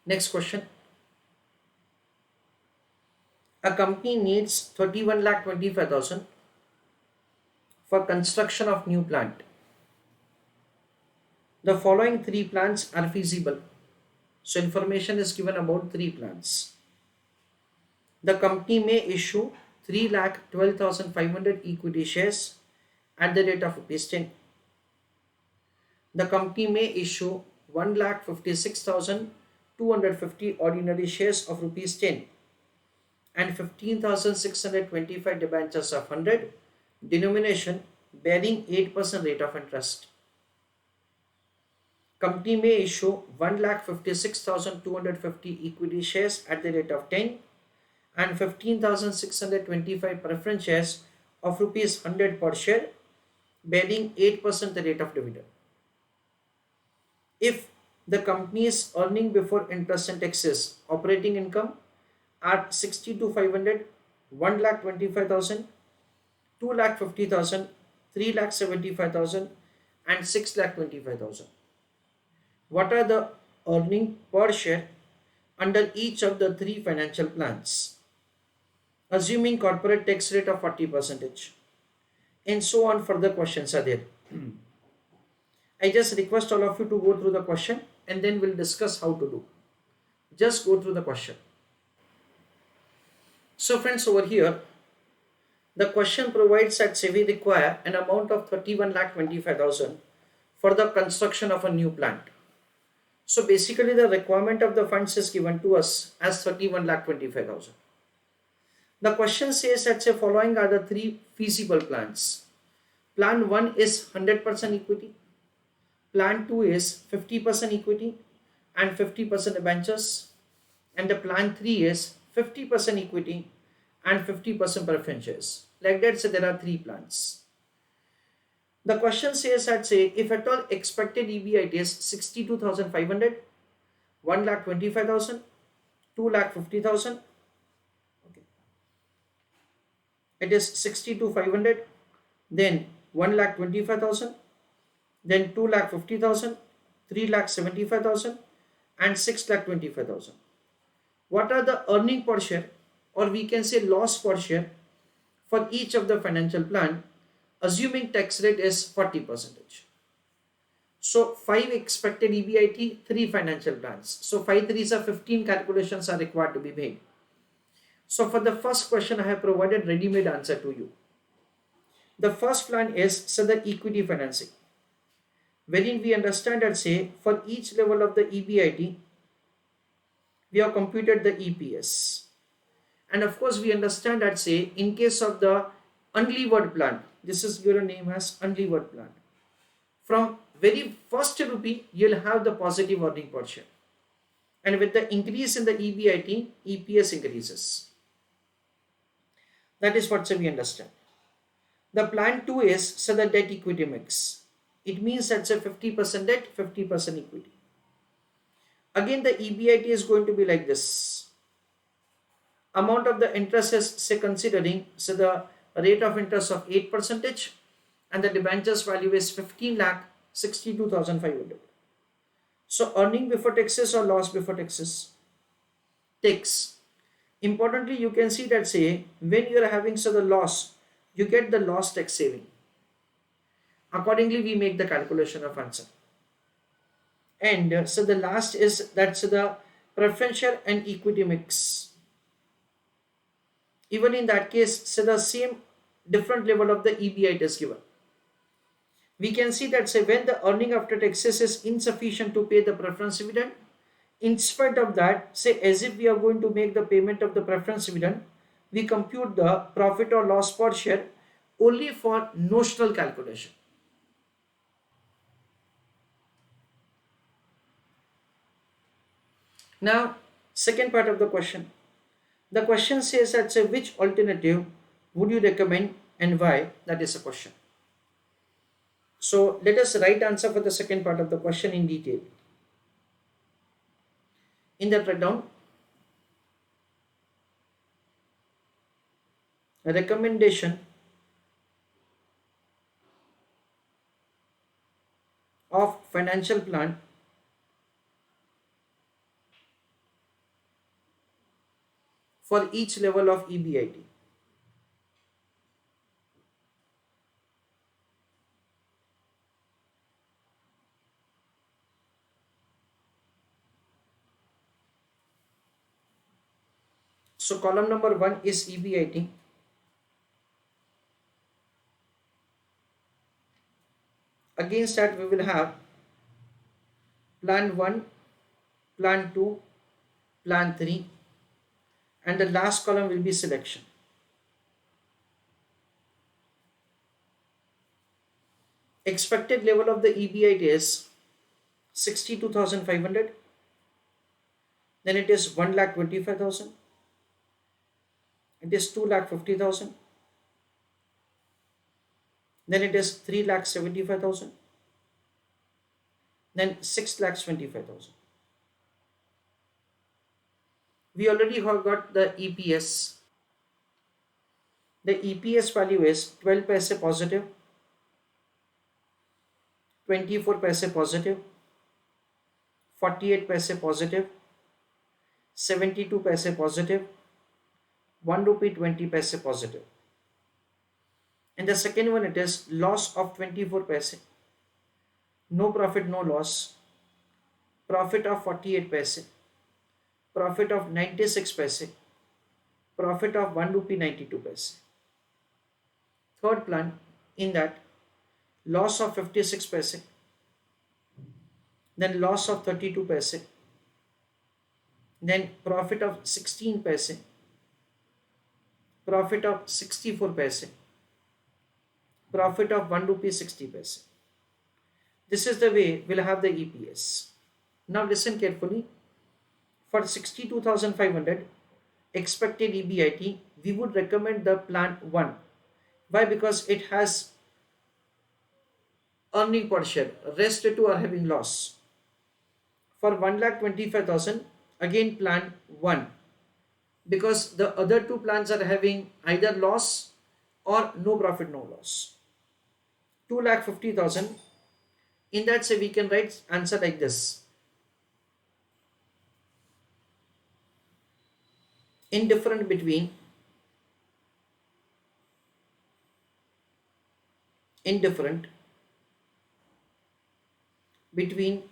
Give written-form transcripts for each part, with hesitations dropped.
Next question. A company needs 31 lakh 25,000 for construction of new plant. The following three plants are feasible. So information is given about three plants. The company may issue 3 lakh 12,500 equity shares at the rate of rupees 10. The company may issue 1 lakh 56,250 ordinary shares of rupees 10 and 15,625 debentures of 100 denomination bearing 8% rate of interest. Company may issue 1,56,250 equity shares at the rate of 10 and 15,625 preference shares of rupees 100 per share bearing 8% the rate of dividend. If the company's earning before interest and taxes operating income are 60 to 500, 1 lakh 25,000, 2 lakh 50,000, 3 lakh 75,000 and 6 lakh 25,000. What are the earning per share under each of the three financial plans? Assuming corporate tax rate of 40%, and so on. Further questions are there. I just request all of you to go through the question and then we'll discuss how to do. Just go through the question. So friends, over here the question provides that say we require an amount of 31 lakh 25,000 for the construction of a new plant. So basically the requirement of the funds is given to us as 31 lakh 25,000. The question says that say following are the three feasible plans. Plan 1 is 100% equity. Plan 2 is 50% equity and 50% debentures. And the plan 3 is 50% equity and 50% preference shares. Like that, so there are three plans. The question says that say if at all expected EBIT is 62,500, 1 lakh 25,000, 2 lakh 50,000. Okay. It is 62,500, then 1 lakh 25,000, then 2 lakh 50,000, 3 lakh 75,000 and 6 lakh 25,000. What are the earning per share, or we can say loss per share, for each of the financial plan assuming tax rate is 40%. So 5 expected EBIT, 3 financial plans. So 5 3s are 15 calculations are required to be made. So for the first question I have provided ready-made answer to you. The first plan is the equity financing, wherein we understand that say for each level of the EBIT we have computed the EPS. And of course we understand that say in case of the unlevered plant, this is given name as unlevered plant, from very first rupee you'll have the positive earning per share, and with the increase in the EBIT, EPS increases. That is what we understand. The plan 2 is the debt equity mix. It means that's a 50% debt, 50% equity. Again the EBIT is going to be like this. Amount of the interest is say considering the rate of interest of 8% and the debentures value is 15 lakh 62,500. So earning before taxes or loss before taxes? Tax. Importantly, you can see that say when you are having the loss, you get the loss tax saving. Accordingly, we make the calculation of answer. And the last is that's the preferential and equity mix. Even in that case, the same different level of the EBIT is given. We can see that say when the earning after taxes is insufficient to pay the preference dividend, in spite of that, say as if we are going to make the payment of the preference dividend, we compute the profit or loss per share only for notional calculation. Now, second part of the question. The question says that say which alternative would you recommend and why? That is a question. So let us write answer for the second part of the question in detail. In that write down a recommendation of financial plan for each level of EBIT. So column number 1 is EBIT. Against that we will have plan 1, plan 2, plan 3, and the last column will be selection. Expected level of the EBIT is 62,500, then it is 1,25,000, it is 2,50,000, then it is 3,75,000, then 6,25,000. We already have got the EPS. The EPS value is 12 paise positive, 24 paise positive, 48 paise positive, 72 paise positive, 1 rupee 20 paise positive. And the second one, it is loss of 24 paise, no profit no loss, profit of 48 paise, profit of 96 paise, profit of 1 rupee 92 paise. Third plan, in that loss of 56 paise, then loss of 32 paise, then profit of 16 paise, profit of 64 paise, profit of 1 rupee 60 paise. This is the way we'll have the EPS. Now listen carefully. For 62,500 expected EBIT, we would recommend the plan 1. Why? Because it has earning per share. Rest two are having loss. For 1,25,000, again plan 1. Because the other two plans are having either loss or no profit, no loss. 2,50,000. In that, say we can write answer like this. Indifferent between between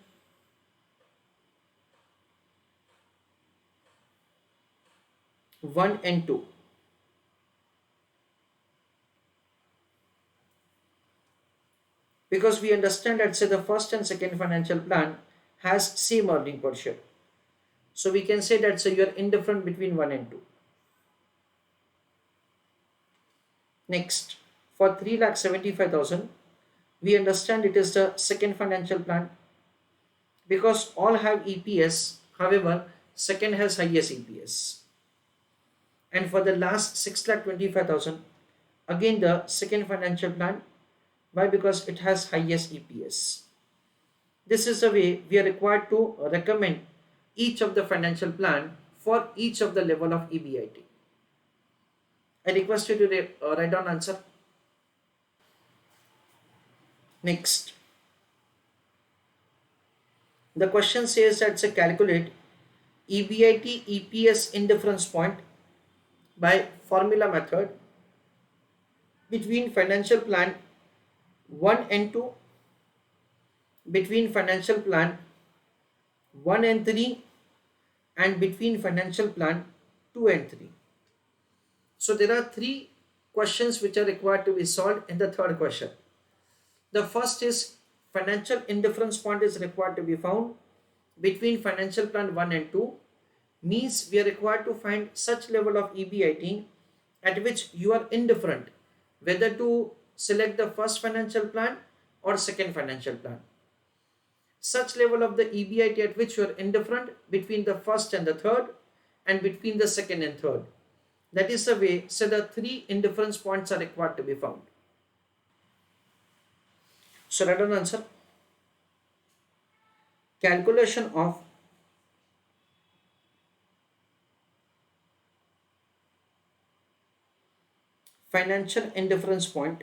1 and 2. Because we understand that say the first and second financial plan has same earning per share. So we can say that say you are indifferent between 1 and 2. Next, for 3,75,000, we understand it is the second financial plan because all have EPS. However, second has highest EPS. And for the last 6,25,000, again the second financial plan. Why? Because it has highest EPS. This is the way we are required to recommend each of the financial plan for each of the level of EBIT. I request you to write down answer. Next, the question says that say calculate EBIT EPS indifference point by formula method between financial plan 1 and 2, between financial plan 1 and 3, and between financial plan 2 and 3. So there are 3 questions which are required to be solved in the third question. The first is financial indifference point is required to be found between financial plan 1 and 2, means we are required to find such level of EBIT at which you are indifferent whether to select the first financial plan or second financial plan. Such level of the EBIT at which you are indifferent between the first and the third and between the second and third. That is the way, so the 3 indifference points are required to be found. So write down answer. Calculation of financial indifference point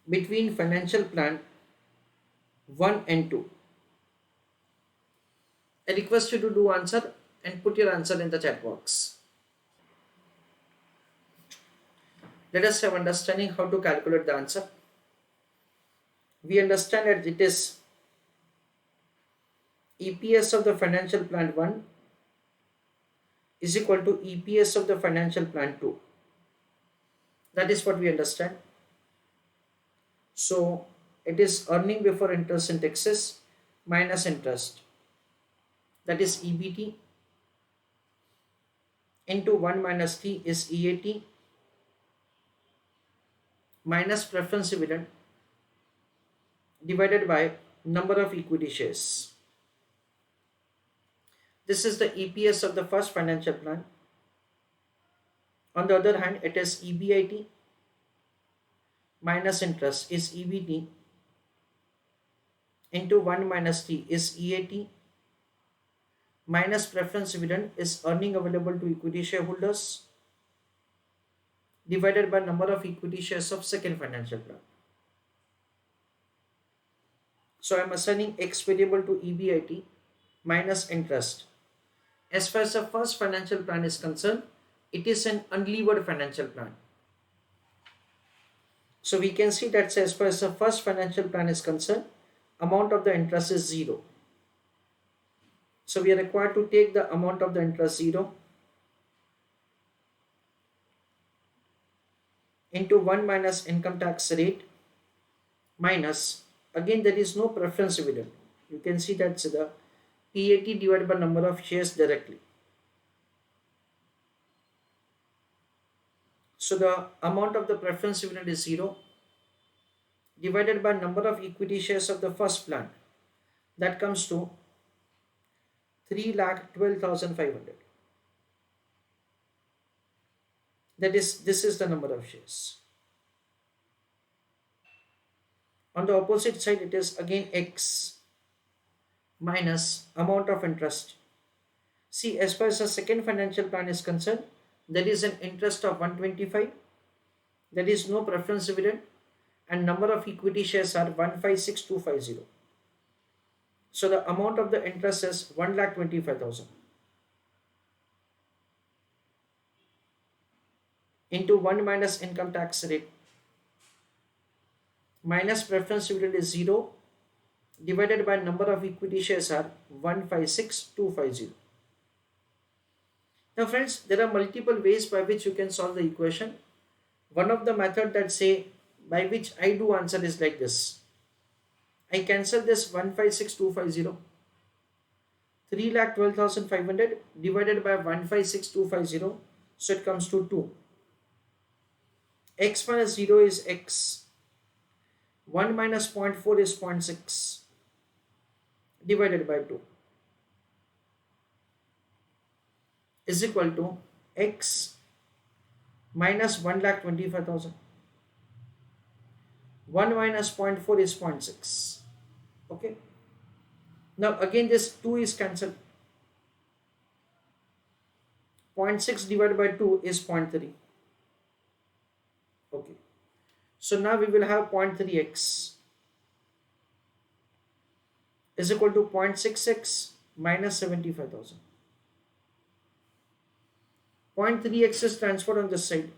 between financial plan 1 and 2. I request you to do answer and put your answer in the chat box. Let us have understanding how to calculate the answer. We understand that it is EPS of the financial plan 1 is equal to EPS of the financial plan 2. That is what we understand. So it is earning before interest and taxes minus interest. That is EBT into 1 minus T is EAT minus preference dividend divided by number of equity shares. This is the EPS of the first financial plan. On the other hand, it is EBIT minus interest is EBT into 1 minus T is EAT minus preference dividend is earning available to equity shareholders divided by number of equity shares of second financial plan. So I am assigning X variable to EBIT minus interest. As far as the first financial plan is concerned, it is an unlevered financial plan. So we can see that as far as the first financial plan is concerned, amount of the interest is 0. So we are required to take the amount of the interest 0 into 1 minus income tax rate minus, again there is no preference dividend. You can see that's the PAT divided by number of shares directly. So the amount of the preference dividend is 0 divided by number of equity shares of the first plan. That comes to 3,12,500. That is, this is the number of shares. On the opposite side, it is again X minus amount of interest. See, as far as the second financial plan is concerned, there is an interest of 125. There is no preference dividend and number of equity shares are 156,250. So the amount of the interest is 1,25,000 into 1 minus income tax rate minus preference dividend is 0 divided by number of equity shares are 156,250. Now friends, there are multiple ways by which you can solve the equation. One of the method that say by which I do answer is like this. I cancel this 156,250. 3,12,500 divided by 156,250. So it comes to 2. X minus 0 is X. 1 minus 0.4 is 0.6 divided by 2 is equal to X minus 1,25,000. 1 minus 0.4 is 0.6. Okay. Now again this 2 is cancelled. 0.6 divided by 2 is 0.3. Okay. So now we will have 0.3x is equal to 0.6x minus 75,000. 0.3x is transferred on this side.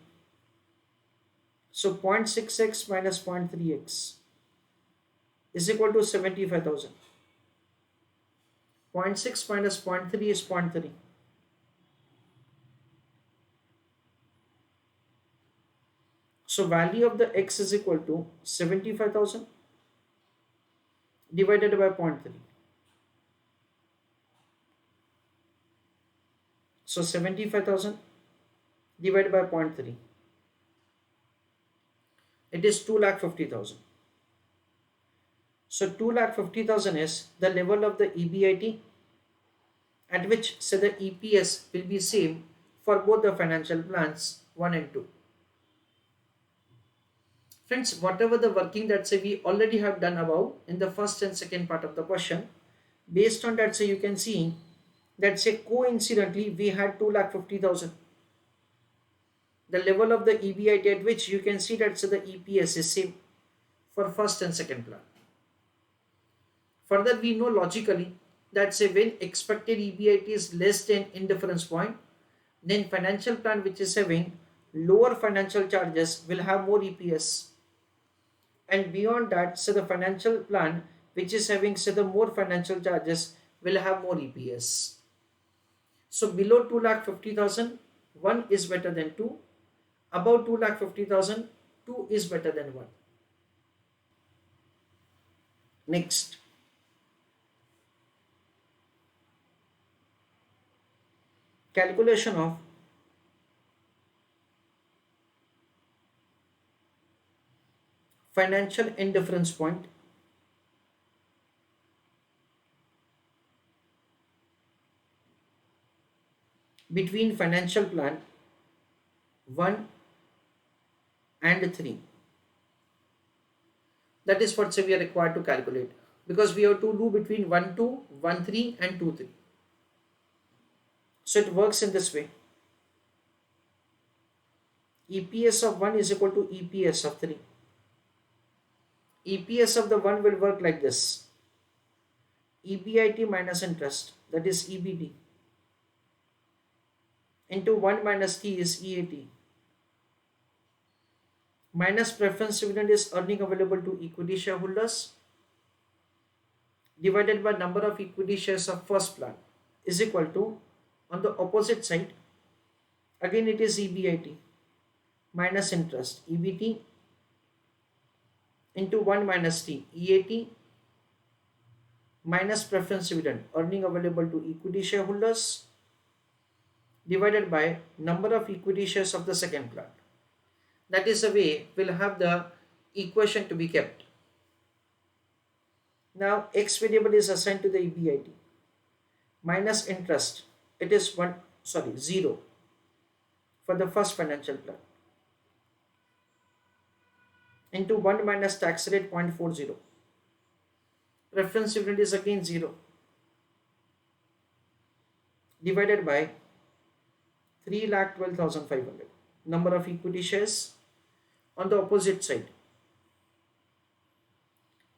So 0.6x minus 0.3x is equal to 75,000. 0.6 minus 0.3 is 0.3. So value of the x is equal to 75,000 divided by 0.3. So 75,000 divided by 0.3. It is 2,50,000. So 2,50,000 is the level of the EBIT at which say the EPS will be same for both the financial plans 1 and 2. Friends, whatever the working that say we already have done above in the first and second part of the question, based on that say you can see that say coincidentally we had 2,50,000. The level of the EBIT at which you can see that say the EPS is same for first and second plan. Further we know logically That say when expected EBIT is less than indifference point, then financial plan which is having lower financial charges will have more EPS. And beyond that, say the financial plan which is having say the more financial charges will have more EPS. So below 2,50,000, 1 is better than 2. Above 2,50,000, 2 is better than 1. Next, calculation of financial indifference point between financial plan 1 and 3. That is what we are required to calculate, because we have to do between 1 2, 1 3 and 2 3. So it works in this way. EPS of 1 is equal to EPS of 3. EPS of the 1 will work like this. EBIT minus interest, that is EBT, into 1 minus T is EAT, minus preference dividend is earning available to equity shareholders, divided by number of equity shares of first plan, is equal to, on the opposite side, again it is EBIT minus interest, EBT, into 1 minus T, EAT, minus preference dividend earning available to equity shareholders, divided by number of equity shares of the second plan. That is the way we'll have the equation to be kept. Now x variable is assigned to the EBIT minus interest. It is 0 for the first financial plan, into 1 minus tax rate 0.40. Preference dividend is again 0, divided by 3,12,500. Number of equity shares on the opposite side.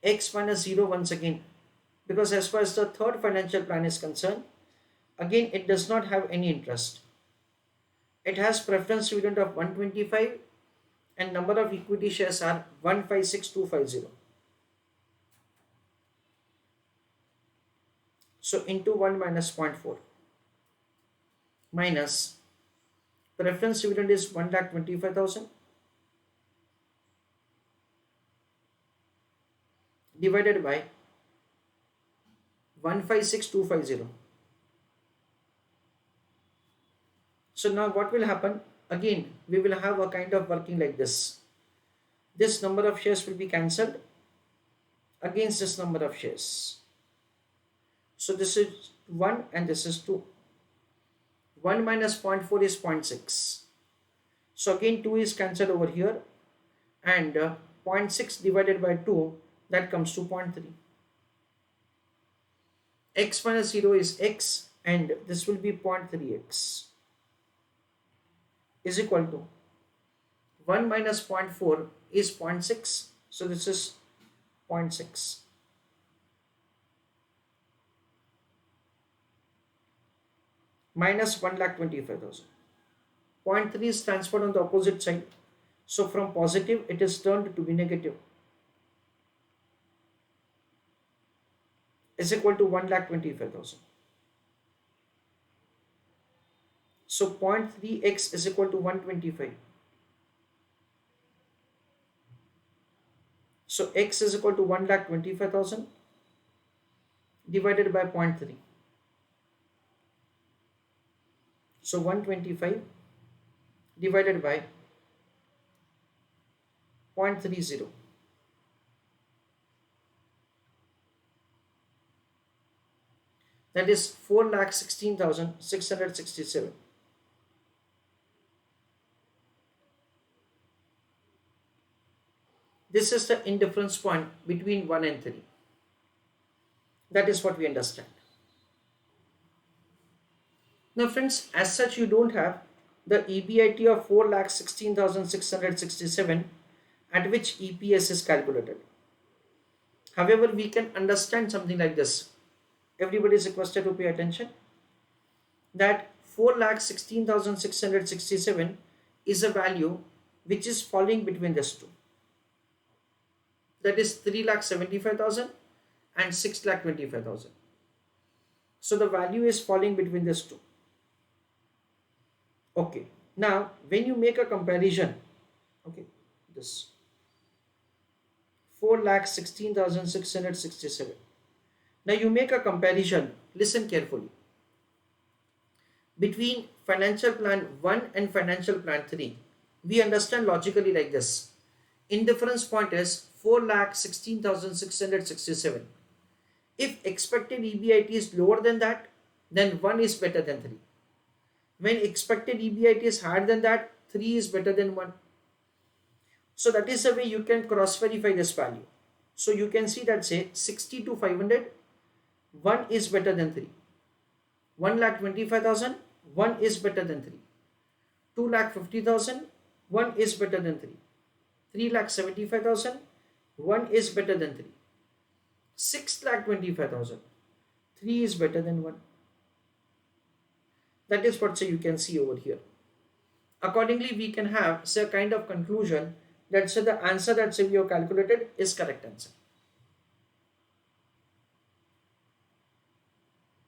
X minus 0 once again, because as far as the third financial plan is concerned, again it does not have any interest. It has preference dividend of 125 and number of equity shares are 156,250. So into 1 minus 0.4 minus preference dividend is 1,25,000 divided by 156,250. So now what will happen? Again, we will have a kind of working like this. This number of shares will be cancelled against this number of shares. So this is 1 and this is 2. 1 minus 0.4 is 0.6. So again 2 is cancelled over here, and 0.6 divided by 2, that comes to 0.3. X minus 0 is x, and this will be 0.3x, is equal to 1 minus 0.4 is 0.6. So this is 0.6. Minus 1,25,000. 0.3 is transferred on the opposite side. So from positive it is turned to be negative, is equal to 1,25,000. So 0.3x is equal to 125. So x is equal to 1,25,000 divided by 0.3. So 125 divided by 0.30. That is 4,16,667. This is the indifference point between 1 and 3. That is what we understand. Now friends, as such you don't have the EBIT of 4,16,667 at which EPS is calculated. However, we can understand something like this. everybody is requested to pay attention, that 4,16,667 is a value which is falling between these two. That is 3,75,000 and 6,25,000. So the value is falling between these two. Okay. Now, when you make a comparison, okay, this 4,16,667. Now you make a comparison. Listen carefully. Between financial plan 1 and financial plan 3, we understand logically like this. Indifference point is 4,16,667. If expected EBIT is lower than that, then 1 is better than 3. When expected EBIT is higher than that, 3 is better than 1. So that is the way you can cross verify this value. So you can see that, say 60 to 500, 1 is better than 3. 1,25,000, 1 is better than 3. 2,50,000, 1 is better than 3. 3,75,000, 1 is better than 3. 6,25,000, 3 is better than 1. That is what, say, you can see over here. Accordingly, we can have, say, a kind of conclusion that, say, the answer that, say, we have calculated is correct answer.